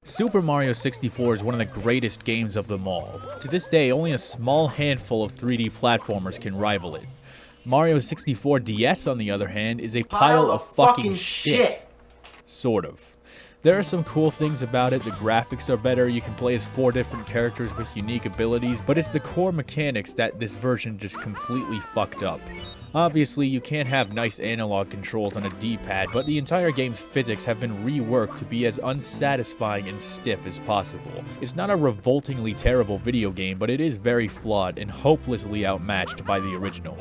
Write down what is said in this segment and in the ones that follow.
Super Mario 64 is one of the greatest games of them all. To this day, only a small handful of 3D platformers can rival it. Mario 64 DS, on the other hand, is a pile of fucking shit. Sort of. There are some cool things about it. The graphics are better, you can play as 4 different characters with unique abilities, but it's the core mechanics that this version just completely fucked up. Obviously, you can't have nice analog controls on a D-pad, but the entire game's physics have been reworked to be as unsatisfying and stiff as possible. It's not a revoltingly terrible video game, but it is very flawed and hopelessly outmatched by the original.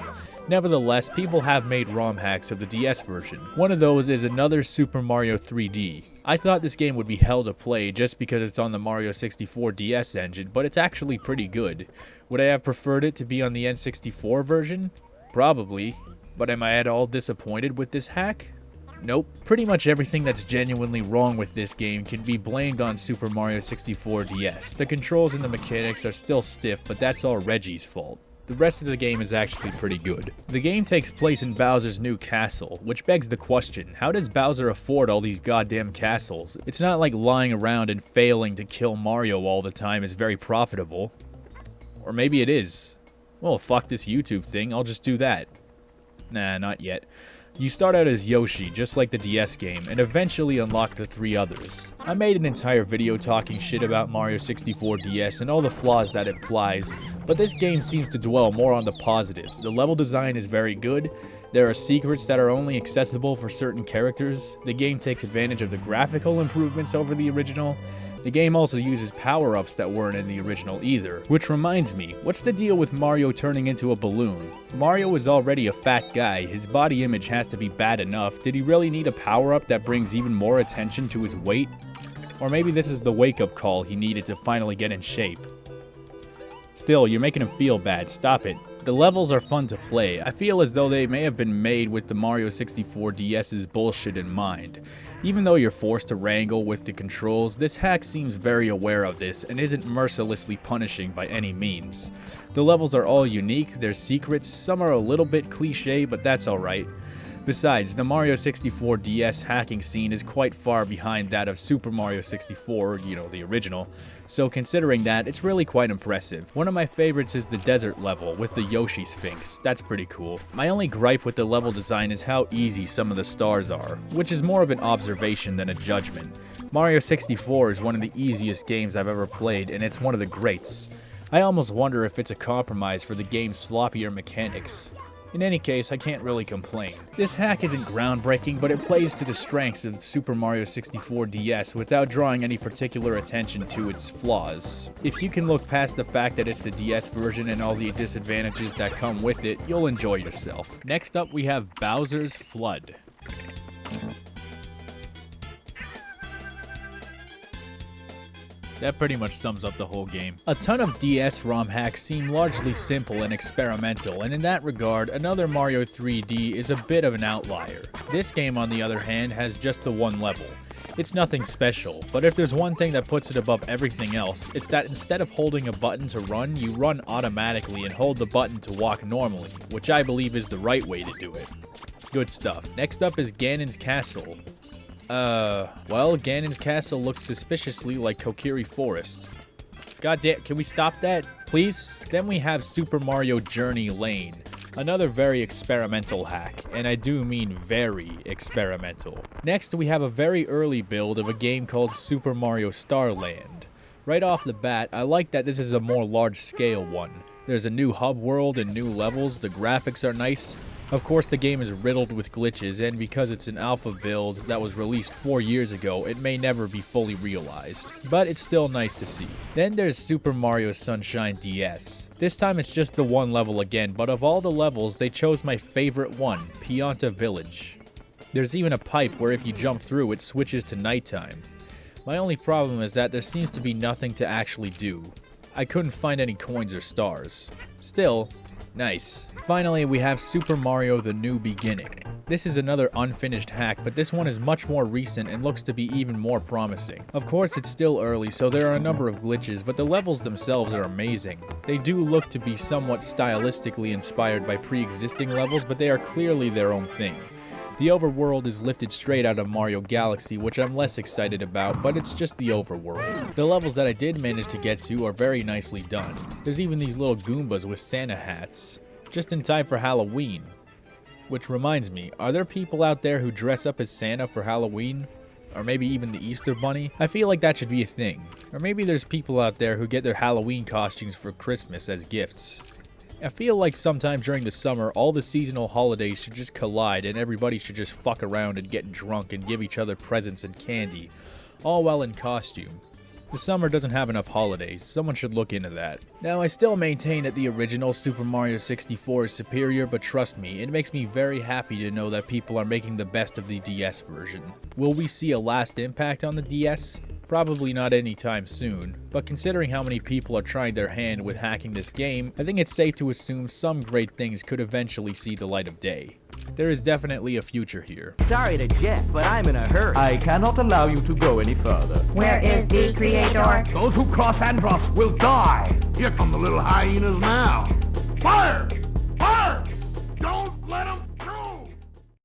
Nevertheless, people have made ROM hacks of the DS version. One of those is another Super Mario 3D. I thought this game would be hell to play just because it's on the Mario 64 DS engine, but it's actually pretty good. Would I have preferred it to be on the N64 version? Probably, but am I at all disappointed with this hack? Nope. Pretty much everything that's genuinely wrong with this game can be blamed on Super Mario 64 DS. The controls and the mechanics are still stiff, but that's all Reggie's fault. The rest of the game is actually pretty good. The game takes place in Bowser's new castle, which begs the question, how does Bowser afford all these goddamn castles? It's not like lying around and failing to kill Mario all the time is very profitable. Or maybe it is. Well, fuck this YouTube thing, I'll just do that. Nah, not yet. You start out as Yoshi, just like the DS game, and eventually unlock the 3 others. I made an entire video talking shit about Mario 64 DS and all the flaws that it implies, but this game seems to dwell more on the positives. The level design is very good, there are secrets that are only accessible for certain characters, the game takes advantage of the graphical improvements over the original. The game also uses power-ups that weren't in the original either. Which reminds me, what's the deal with Mario turning into a balloon? Mario is already a fat guy, his body image has to be bad enough. Did he really need a power-up that brings even more attention to his weight? Or maybe this is the wake-up call he needed to finally get in shape. Still, you're making him feel bad, stop it. The levels are fun to play. I feel as though they may have been made with the Mario 64 DS's bullshit in mind. Even though you're forced to wrangle with the controls, this hack seems very aware of this and isn't mercilessly punishing by any means. The levels are all unique, there's secrets, some are a little bit cliche, but that's alright. Besides, the Mario 64 DS hacking scene is quite far behind that of Super Mario 64, the original, so considering that, it's really quite impressive. One of my favorites is the desert level with the Yoshi Sphinx, that's pretty cool. My only gripe with the level design is how easy some of the stars are, which is more of an observation than a judgment. Mario 64 is one of the easiest games I've ever played, and it's one of the greats. I almost wonder if it's a compromise for the game's sloppier mechanics. In any case, I can't really complain. This hack isn't groundbreaking, but it plays to the strengths of Super Mario 64 DS without drawing any particular attention to its flaws. If you can look past the fact that it's the DS version and all the disadvantages that come with it, you'll enjoy yourself. Next up, we have Bowser's Flood. That pretty much sums up the whole game. A ton of DS ROM hacks seem largely simple and experimental, and in that regard, another Mario 3D is a bit of an outlier. This game, on the other hand, has just the one level. It's nothing special, but if there's one thing that puts it above everything else, it's that instead of holding a button to run, you run automatically and hold the button to walk normally, which I believe is the right way to do it. Good stuff. Next up is Ganon's Castle. Well, Ganon's castle looks suspiciously like Kokiri Forest. Goddamn, can we stop that, please? Then we have Super Mario Journey Lane, another very experimental hack, and I do mean very experimental. Next, we have a very early build of a game called Super Mario Starland. Right off the bat, I like that this is a more large-scale one. There's a new hub world and new levels, the graphics are nice. Of course, the game is riddled with glitches, and because it's an alpha build that was released 4 years ago, it may never be fully realized. But it's still nice to see. Then there's Super Mario Sunshine DS. This time it's just the one level again, but of all the levels, they chose my favorite one, Pianta Village. There's even a pipe where if you jump through, it switches to nighttime. My only problem is that there seems to be nothing to actually do. I couldn't find any coins or stars. Still, nice. Finally, we have Super Mario The New Beginning. This is another unfinished hack, but this one is much more recent and looks to be even more promising. Of course, it's still early, so there are a number of glitches, but the levels themselves are amazing. They do look to be somewhat stylistically inspired by pre-existing levels, but they are clearly their own thing. The overworld is lifted straight out of Mario Galaxy, which I'm less excited about, but it's just the overworld. The levels that I did manage to get to are very nicely done. There's even these little Goombas with Santa hats, just in time for Halloween. Which reminds me, are there people out there who dress up as Santa for Halloween? Or maybe even the Easter Bunny? I feel like that should be a thing. Or maybe there's people out there who get their Halloween costumes for Christmas as gifts. I feel like sometime during the summer, all the seasonal holidays should just collide and everybody should just fuck around and get drunk and give each other presents and candy, all while in costume. The summer doesn't have enough holidays, someone should look into that. Now, I still maintain that the original Super Mario 64 is superior, but trust me, it makes me very happy to know that people are making the best of the DS version. Will we see a last impact on the DS? Probably not anytime soon, but considering how many people are trying their hand with hacking this game, I think it's safe to assume some great things could eventually see the light of day. There is definitely a future here. Sorry to jet, but I'm in a hurry. I cannot allow you to go any further. Where is the creator? Those who cross Andross will die. Here come the little hyenas now. Fire!